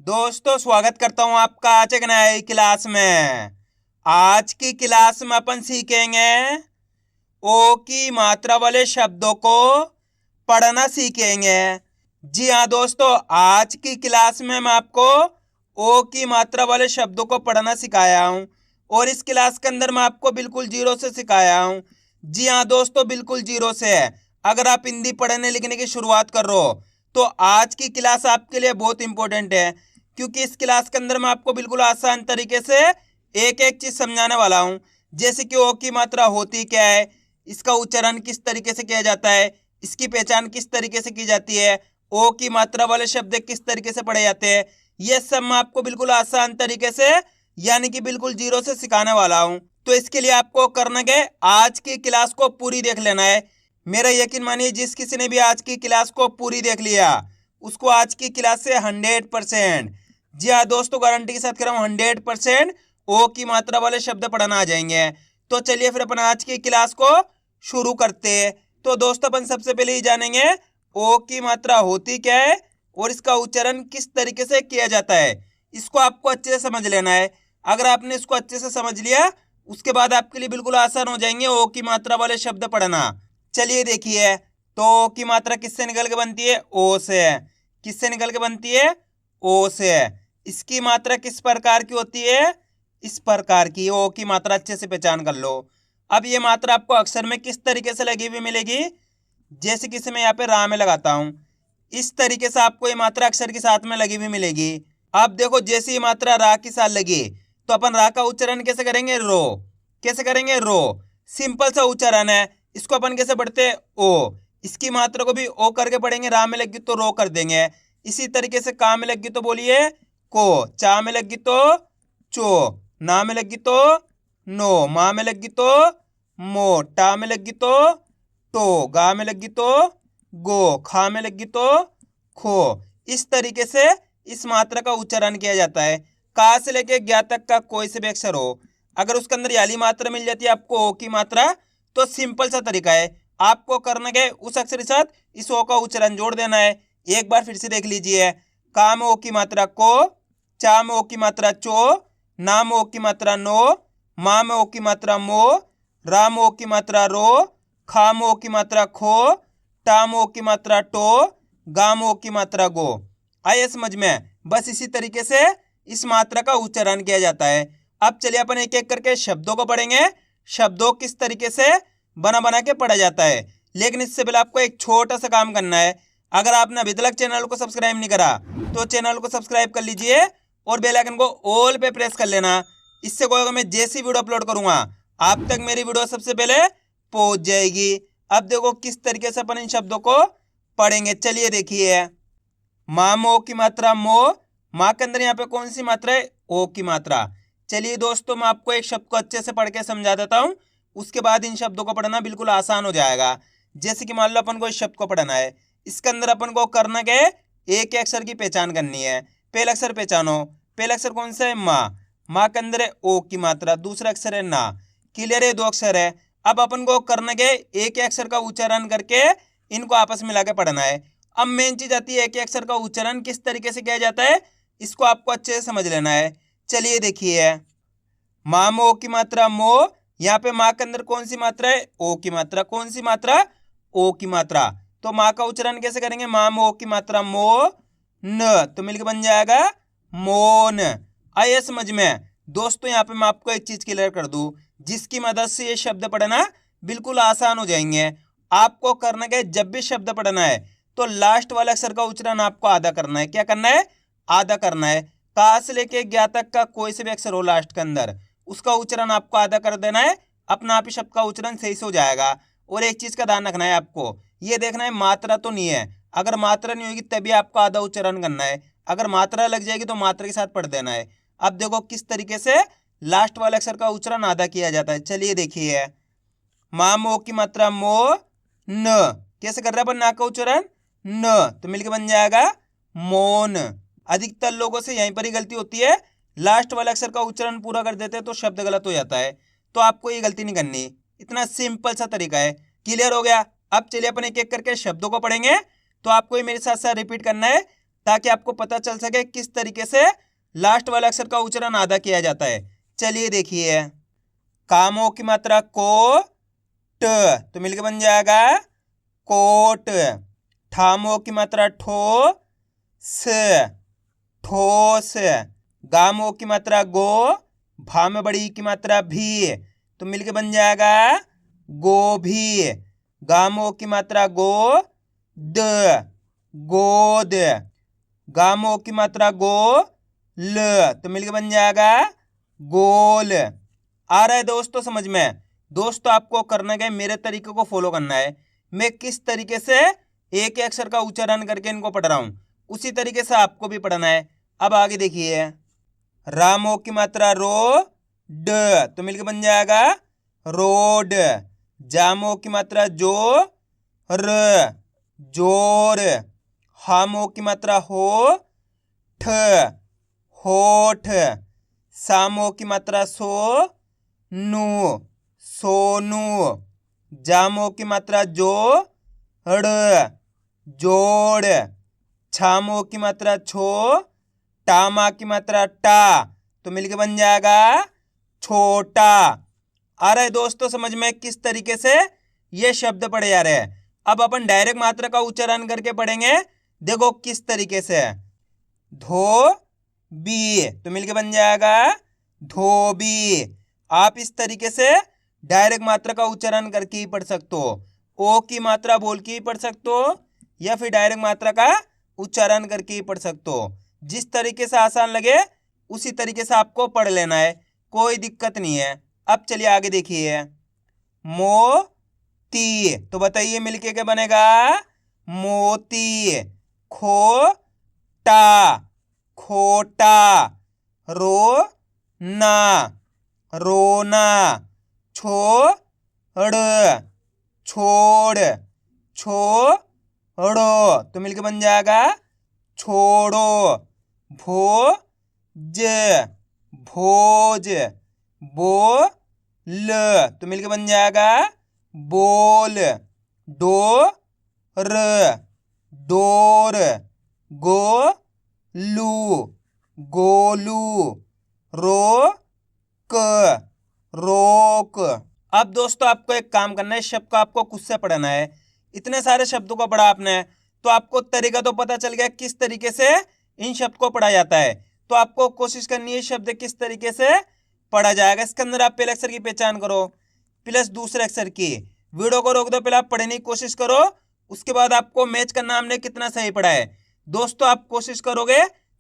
दोस्तों स्वागत करता हूं आपका आज एक नई क्लास में। आज की क्लास में अपन सीखेंगे ओ की मात्रा वाले शब्दों को पढ़ना सीखेंगे। जी हाँ दोस्तों, आज की क्लास में मैं आपको ओ की मात्रा वाले शब्दों को पढ़ना सिखाया हूं और इस क्लास के अंदर मैं आपको बिल्कुल जीरो से सिखाया हूं। जी हाँ दोस्तों, बिल्कुल जीरो से है। अगर आप हिंदी पढ़ने लिखने की शुरुआत कर रहे हो तो आज की क्लास आपके लिए बहुत इंपॉर्टेंट है, क्योंकि इस क्लास के अंदर मैं आपको बिल्कुल आसान तरीके से एक एक चीज समझाने वाला हूं। जैसे कि ओ की मात्रा होती क्या है, इसका उच्चारण किस तरीके से किया जाता है, इसकी पहचान किस तरीके से की जाती है, ओ की मात्रा वाले शब्द किस तरीके से पढ़े जाते हैं, ये सब मैं आपको बिल्कुल आसान तरीके से यानी कि बिल्कुल जीरो से सिखाने वाला हूं। तो इसके लिए आपको करना क्या है, आज की क्लास को पूरी देख लेना है। मेरा यकीन मानिए, जिस किसी ने भी आज की क्लास को पूरी देख लिया उसको आज की क्लास से 100%, जी हाँ दोस्तों, गारंटी के साथ कह रहा हूँ 100% ओ की मात्रा वाले शब्द पढ़ना आ जाएंगे। तो चलिए फिर अपन आज की क्लास को शुरू करते हैं। तो दोस्तों अपन सबसे पहले ही जानेंगे ओ की मात्रा होती क्या है और इसका उच्चारण किस तरीके से किया जाता है। इसको आपको अच्छे से समझ लेना है। अगर आपने इसको अच्छे से समझ लिया उसके बाद आपके लिए बिल्कुल आसान हो जाएंगे ओ की मात्रा वाले शब्द पढ़ना। चलिए देखिए, तो ओ की मात्रा किससे निकल के बनती है, ओ से। किससे निकल के बनती है, ओ से। इसकी मात्रा किस प्रकार की होती है, इस प्रकार की। ओ की मात्रा अच्छे से पहचान कर लो। अब ये मात्रा आपको अक्षर में किस तरीके से लगी हुई मिलेगी, जैसे कि मैं यहाँ पे रा में लगाता हूं, इस तरीके से आपको ये मात्रा अक्षर के साथ में लगी हुई मिलेगी। अब देखो, जैसे ये मात्रा रा के साथ लगी तो अपन रा का उच्चारण कैसे करेंगे, रो। कैसे करेंगे, रो। सिंपल सा उच्चारण है। इसको अपन कैसे पढ़ते हैं, ओ। इसकी मात्रा को भी ओ करके पढ़ेंगे, रा में लगी तो रो कर देंगे। इसी तरीके से का में लगी तो बोलिए को, चा में लगी तो चो, ना में लगी तो नो, मा में लगी तो मो, टा में लगी तो टो, गा में लगी तो गो, खा में लगी तो खो। इस तरीके से इस मात्रा का उच्चारण किया जाता है। का से लेके ज्ञा तक का कोई से भी अक्षर हो, अगर उसके अंदर याली मात्रा मिल जाती है आपको ओ की मात्रा, तो सिंपल सा तरीका है, आपको करना क्या है, उस अक्षर के साथ इस ओ का उच्चारण जोड़ देना है। एक बार फिर से देख लीजिए, का में ओ की मात्रा को, चा में ओ की मात्रा चो, ना में ओ की मात्रा नो, मा में ओ की मात्रा मो, रा में ओ की मात्रा रो, खा में ओ की मात्रा खो, टा में ओ की मात्रा टो, गा में ओ की मात्रा गो। आइए समझ में। बस इसी तरीके से इस मात्रा का उच्चारण किया जाता है। अब चलिए अपन एक एक करके शब्दों को पढ़ेंगे, शब्दों किस तरीके से बना बना के पढ़ा जाता है। लेकिन इससे पहले आपको एक छोटा सा काम करना है। अगर आपने अभी तक चैनल को सब्सक्राइब नहीं करा तो चैनल को सब्सक्राइब कर लीजिए और बेल आइकन को ऑल पे प्रेस कर लेना। इससे कोई, मैं जैसी वीडियो अपलोड करूंगा आप तक मेरी वीडियो सबसे पहले पहुंच जाएगी। अब देखो किस तरीके से अपन इन शब्दों को पढ़ेंगे। चलिए देखिए, माँ मो की मात्रा मो, माँ के अंदर यहाँ पे कौन सी मात्रा है, ओ की मात्रा। चलिए दोस्तों, मैं आपको एक शब्द को अच्छे से पढ़ के समझा देता हूँ, उसके बाद इन शब्दों को पढ़ना बिल्कुल आसान हो जाएगा। जैसे कि मान लो अपन को इस शब्द को पढ़ना है, इसके अंदर अपन को करना क्या है, एक अक्षर की पहचान करनी है। पहला अक्षर पहचानो। पहला अक्षर कौन सा है, माँ। माँ के अंदर है ओ की मात्रा, दूसरा अक्षर है ना। क्लियर है, दो अक्षर है। अब अपन को करना क्या है, एक अक्षर का उच्चारण करके इनको आपस में मिला के पढ़ना है। अब मेन चीज आती है कि अक्षर का उच्चारण किस तरीके से किया जाता है, इसको आपको अच्छे से समझ लेना है। चलिए देखिए, माँ में ओ की मात्रा मो, यहाँ पे माँ के अंदर कौन सी मात्रा है, ओ की मात्रा। कौन सी मात्रा, ओ की मात्रा। तो माँ का उच्चारण कैसे करेंगे, माँ में ओ की मात्रा मो न, तो मिलकर बन जाएगा मोन। आइए समझ में। दोस्तों यहाँ पे मैं आपको एक चीज क्लियर कर दूं, जिसकी मदद से ये शब्द पढ़ना बिल्कुल आसान हो जाएंगे। आपको करना क्या है, जब भी शब्द पढ़ना है तो लास्ट वाले अक्षर का उच्चारण आपको आधा करना है। क्या करना है, आधा करना है। का से लेके ज्ञा तक का कोई से भी अक्षर हो लास्ट के अंदर, उसका उच्चारण आपको आधा कर देना है। अपना आप ही शब्द का उच्चारण सही से हो जाएगा। और एक चीज का ध्यान रखना है, आपको ये देखना है मात्रा तो नहीं है। अगर मात्रा नहीं होगी तभी आपको आधा उच्चारण करना है, अगर मात्रा लग जाएगी तो मात्रा के साथ पढ़ देना है। अब देखो किस तरीके से लास्ट वाले अक्षर का उच्चारण आधा किया जाता है। चलिए देखिए, माँ मो की मात्रा मो न, कैसे कर रहा है अपन ना का उच्चारण, न, तो मिलके बन जाएगा मौन। अधिकतर लोगों से यहीं पर ही गलती होती है, लास्ट वाले अक्षर का उच्चारण पूरा कर देते हैं तो शब्द गलत हो जाता है। तो आपको ये गलती नहीं करनी, इतना सिंपल सा तरीका है। क्लियर हो गया। अब चलिए अपन एक एक करके शब्दों को पढ़ेंगे, तो आपको ये मेरे साथ साथ रिपीट करना है, ताकि आपको पता चल सके किस तरीके से लास्ट वाले अक्षर का उच्चारण आधा किया जाता है। चलिए देखिए, कामों की मात्रा को ट तो मिलकर बन जाएगा कोट। ठामों की मात्रा ठो स ठोस। गामों की मात्रा गो, भा में बड़ी की मात्रा भी तो मिलके बन जाएगा गोभी। गामों की मात्रा गो द गोद। गामों की मात्रा गो ल तो मिलके बन जाएगा गोल। आ रहा है दोस्तों समझ में? दोस्तों आपको करना है मेरे तरीके को फॉलो करना है। मैं किस तरीके से एक अक्षर का उच्चारण करके इनको पढ़ रहा हूं, उसी तरीके से आपको भी पढ़ना है। अब आगे देखिए, रामों की मात्रा रो ड तो मिलकर बन जाएगा रोड। जामों की मात्रा जो र जोर। हामों की मात्रा हो ठ होठ। सामों की मात्रा सो नु सोनू। जामों की मात्रा जो ड़ जोड़। छामों की मात्रा छो टामा की मात्रा टा तो मिलके बन जाएगा छोटा। आ रहा है दोस्तों समझ में किस तरीके से ये शब्द पढ़े जा रहे हैं? अब अपन डायरेक्ट मात्रा का उच्चारण करके पढ़ेंगे। देखो किस तरीके से, धो बी तो मिलके बन जाएगा धोबी। आप इस तरीके से डायरेक्ट मात्रा का उच्चारण करके ही पढ़ सकते हो। ओ की मात्रा बोल के ही पढ़ सकते हो या फिर डायरेक्ट मात्रा का उच्चारण करके ही पढ़ सकते हो। जिस तरीके से आसान लगे उसी तरीके से आपको पढ़ लेना है, कोई दिक्कत नहीं है। अब चलिए आगे देखिए, मोती तो बताइए मिलके क्या बनेगा? मोती। खोटा खोटा। रोना रोना। छोड़ छोड़। छोड़ो तो मिलके बन जाएगा छोड़ो। भोज भोज। बोल तो मिलके बन जाएगा बोल। डोर डोर। गोलू गोलू। रोक रोक। अब दोस्तों आपको एक काम करना है, इस शब्द को आपको खुद से पढ़ना है। इतने सारे शब्दों को पढ़ा आपने तो आपको तरीका तो पता चल गया किस तरीके से इन शब्द को पढ़ा जाता है। तो आपको कोशिश करनी है शब्द किस तरीके से पढ़ा जाएगा। इसके अंदर आप पहले अक्षर की पहचान करो प्लस दूसरे अक्षर की। वीडियो को रोक दो, पहले आप पढ़ने की कोशिश करो, उसके बाद आपको मैच करना हमने कितना सही पढ़ा है। दोस्तों आप कोशिश करोगे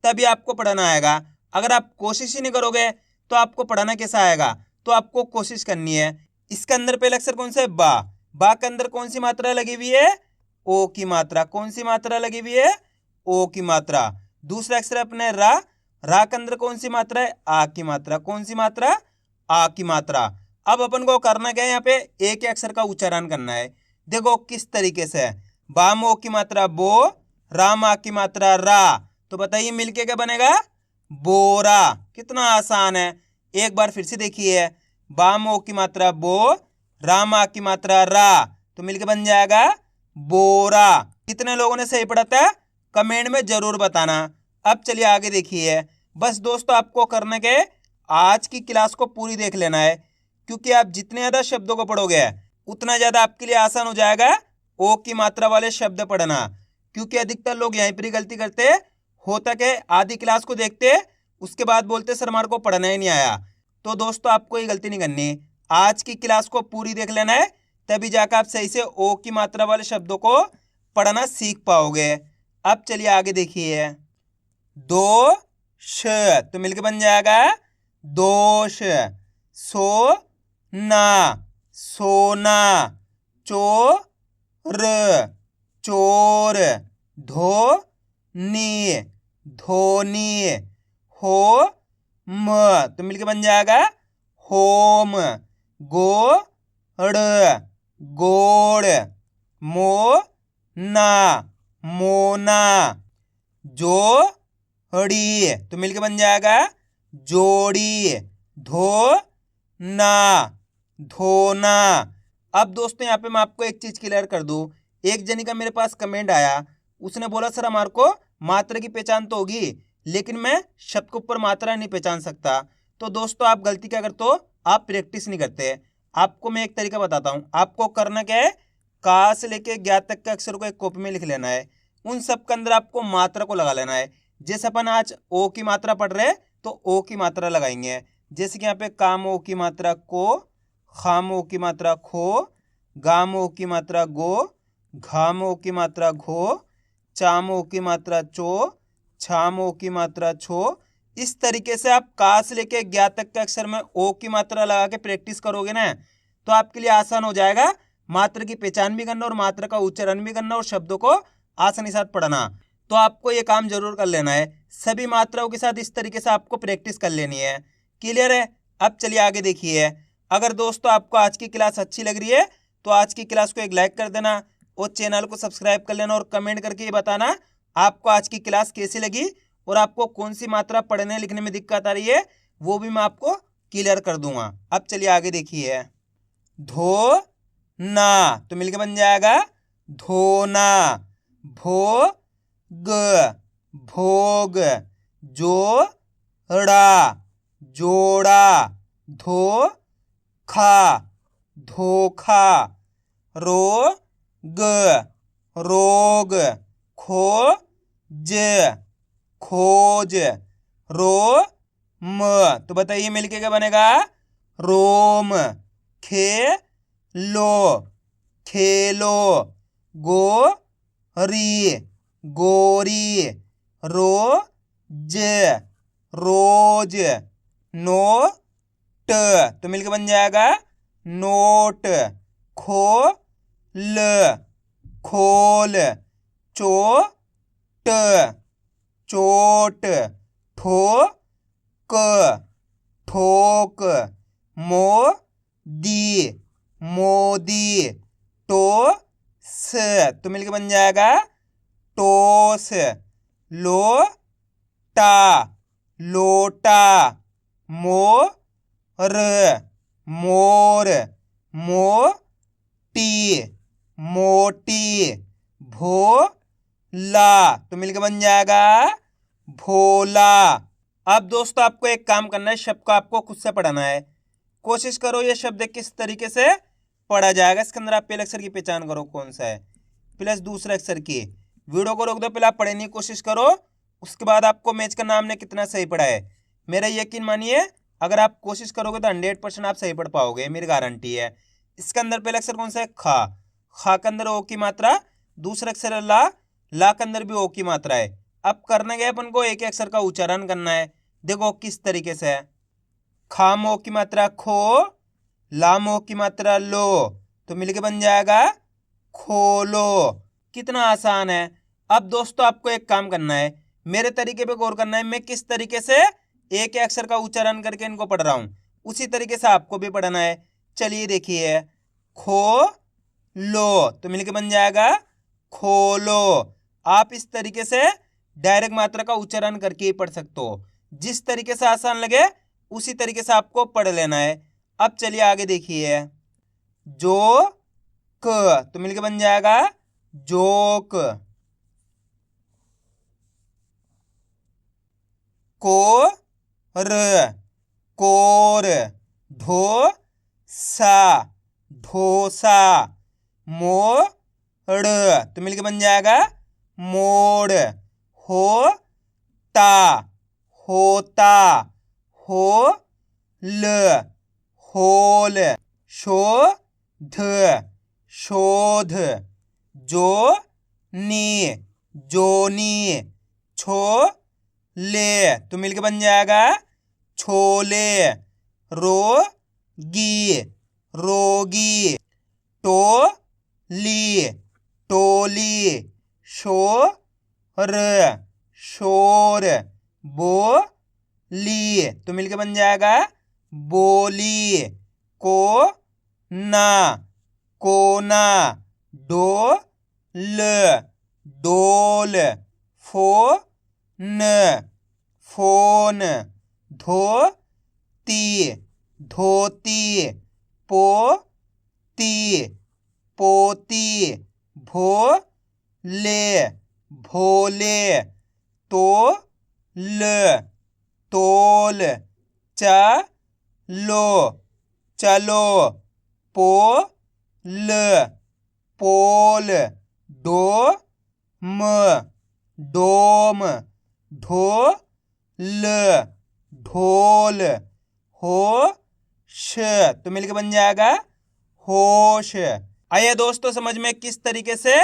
तभी आपको पढ़ना आएगा। अगर आप कोशिश ही नहीं करोगे तो आपको पढ़ना कैसा आएगा? तो आपको कोशिश करनी है। इसके अंदर पहला अक्षर कौन सा है? बा। बा के अंदर कौन सी मात्रा लगी हुई है? ओ की मात्रा। कौन सी मात्रा लगी हुई है? ओ की मात्रा। दूसरा अक्षर अपने रा। रा के अंदर कौन सी मात्रा है? आ की मात्रा। कौन सी मात्रा? आ की मात्रा। अब अपन को करना क्या है? यहाँ पे एक अक्षर का उच्चारण करना है। देखो किस तरीके से, बाम ओ की मात्रा बो, राम आ की मात्रा रा तो बताइए मिलके क्या बनेगा? बोरा। कितना आसान है। एक बार फिर से देखिए, बाम ओ की मात्रा बो, राम आ की मात्रा रा तो मिलके बन जाएगा बोरा। कितने लोगों ने सही पढ़ा था कमेंट में जरूर बताना। अब चलिए आगे देखिए। बस दोस्तों आपको करने के आज की क्लास को पूरी देख लेना है, क्योंकि आप जितने ज़्यादा शब्दों को पढ़ोगे उतना ज़्यादा आपके लिए आसान हो जाएगा ओ की मात्रा वाले शब्द पढ़ना। क्योंकि अधिकतर लोग यहीं पर ही गलती करते, होता कि आधी क्लास को देखते उसके बाद बोलते सर हमारे को पढ़ना ही नहीं आया। तो दोस्तों आपको ये गलती नहीं करनी, आज की क्लास को पूरी देख लेना है, तभी जाकर आप सही से ओ की मात्रा वाले शब्दों को पढ़ना सीख पाओगे। अब चलिए आगे देखिए, दोष तो मिलके बन जाएगा दोष। सोना सोना। चोर चोर। धोनी धोनी। होम तो मिलके बन जाएगा होम। गोड़ गोड़। मोना मोना। जोड़ी तो मिलके बन जाएगा जोड़ी। धोना धोना। अब दोस्तों यहाँ पे मैं आपको एक चीज़ क्लियर कर दूँ। एक जनी का मेरे पास कमेंट आया, उसने बोला सर हमारे को मात्रा की पहचान तो होगी, लेकिन मैं शब्द के ऊपर मात्रा नहीं पहचान सकता। तो दोस्तों आप गलती क्या करते हो, आप प्रैक्टिस नहीं करते। आपको मैं एक तरीका बताता हूँ। आपको करना क्या है, का से लेके ज्ञा तक के अक्षर को एक कॉपी में लिख लेना है। उन सब के अंदर आपको मात्रा को लगा लेना है। जैसे अपन आज ओ की मात्रा पढ़ रहे हैं तो ओ की मात्रा लगाएंगे। जैसे कि यहाँ पे काम ओ की मात्रा को, खाम ओ की मात्रा खो, गाम ओ की मात्रा गो, घाम ओ की मात्रा घो, चाम ओ की मात्रा चो, छाम ओ की मात्रा छो। इस तरीके से आप का से लेके ज्ञा तक के अक्षर में ओ की मात्रा लगा के प्रैक्टिस करोगे ना, तो आपके लिए आसान हो जाएगा मात्रा की पहचान भी करना और मात्रा का उच्चारण भी करना और शब्दों को आसानी के साथ पढ़ना। तो आपको ये काम जरूर कर लेना है। सभी मात्राओं के साथ इस तरीके से आपको प्रैक्टिस कर लेनी है। क्लियर है? अब चलिए आगे देखिए। अगर दोस्तों आपको आज की क्लास अच्छी लग रही है तो आज की क्लास को एक लाइक कर देना और चैनल को सब्सक्राइब कर लेना और कमेंट करके ये बताना आपको आज की क्लास कैसी लगी और आपको कौन सी मात्रा पढ़ने लिखने में दिक्कत आ रही है, वो भी मैं आपको क्लियर कर दूंगा। अब चलिए आगे देखिए। धो ना तो मिलके बन जाएगा धोना। भो ग भोग। जोड़ा जोड़ा। धो खा धोखा। रोग रोग। खोज खोज। रोम तो बताइए मिलके क्या बनेगा, रोम। खेलो खेलो। गोरी गोरी। रोज रोज। नोट तो मिलके बन जाएगा नोट। खोल खोल। चोट चोट। ठोक ठोक। मोदी मोदी। टोस तो मिलके बन जाएगा टोस। लोटा लोटा। मोर मोर। मोटी मोटी। भोला तो मिलके बन जाएगा भोला। अब दोस्तों आपको एक काम करना है, शब्द को आपको खुद से पढ़ना है। कोशिश करो ये शब्द किस तरीके से पढ़ा जाएगा। इसके अंदर आप पहले अक्षर की पहचान करो कौन सा है, प्लस दूसरे अक्षर की। वीडियो को रोक दो, पहले आप पढ़ने की कोशिश करो, उसके बाद आपको मैच करना हमने कितना सही पढ़ा है। मेरा यकीन मानिए अगर आप कोशिश करोगे तो 100% आप सही पढ़ पाओगे, मेरी गारंटी है। इसके अंदर पहला अक्षर कौन सा है, खा। खा के अंदर ओ की मात्रा। दूसरा अक्षर है ला। ला के अंदर भी ओ की मात्रा है। अब करने गए अपन को एक अक्षर का उच्चारण करना है। देखो किस तरीके से है। खामो की मात्रा खो, लामो की मात्रा लो तो मिलके बन जाएगा खोलो। कितना आसान है। अब दोस्तों आपको एक काम करना है, मेरे तरीके पे गौर करना है। मैं किस तरीके से एक अक्षर का उच्चारण करके इनको पढ़ रहा हूं, उसी तरीके से आपको भी पढ़ना है। चलिए देखिए। खो लो तो मिलके बन जाएगा खोलो। आप इस तरीके से डायरेक्ट मात्रा का उच्चारण करके ही पढ़ सकते हो। जिस तरीके से आसान लगे उसी तरीके से आपको पढ़ लेना है। अब चलिए आगे देखिए। जो क तो मिलके बन जाएगा जोक। को र कोर। ढो सा ढोसा। मोड़ तो मिलके बन जाएगा मोड़। हो ता होता। हो ल होल। शोध शोध। जो नी जोनी। छो ले तो मिलके बन जाएगा छोले। रोगी रोगी। टोली टोली। शोर शोर। बोली तो मिलके बन जाएगा बोली। को ना कोना। डोल डोल। Phone phone. धोती धोती। पोती पोती। भोले भोले। तो ल तोल, लो चलो, पो ल पोल, डो म डोम, ढो ल ढोल, हो श तो मिलकर बन जाएगा होश। आइए दोस्तों, समझ में किस तरीके से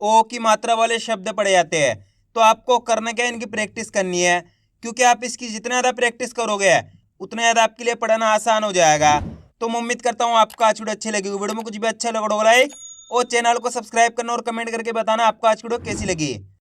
ओ की मात्रा वाले शब्द पढ़े जाते हैं। तो आपको करना क्या है, इनकी प्रैक्टिस करनी है, क्योंकि आप इसकी जितना ज़्यादा प्रैक्टिस करोगे उतना ज़्यादा आपके लिए पढ़ना आसान हो जाएगा। तो मैं उम्मीद करता हूँ आपको आज वीडियो अच्छी लगी। वीडियो में कुछ भी अच्छा लगा होगा लाइक और चैनल को सब्सक्राइब करना और कमेंट करके बताना आपको आज वीडियो कैसी लगी।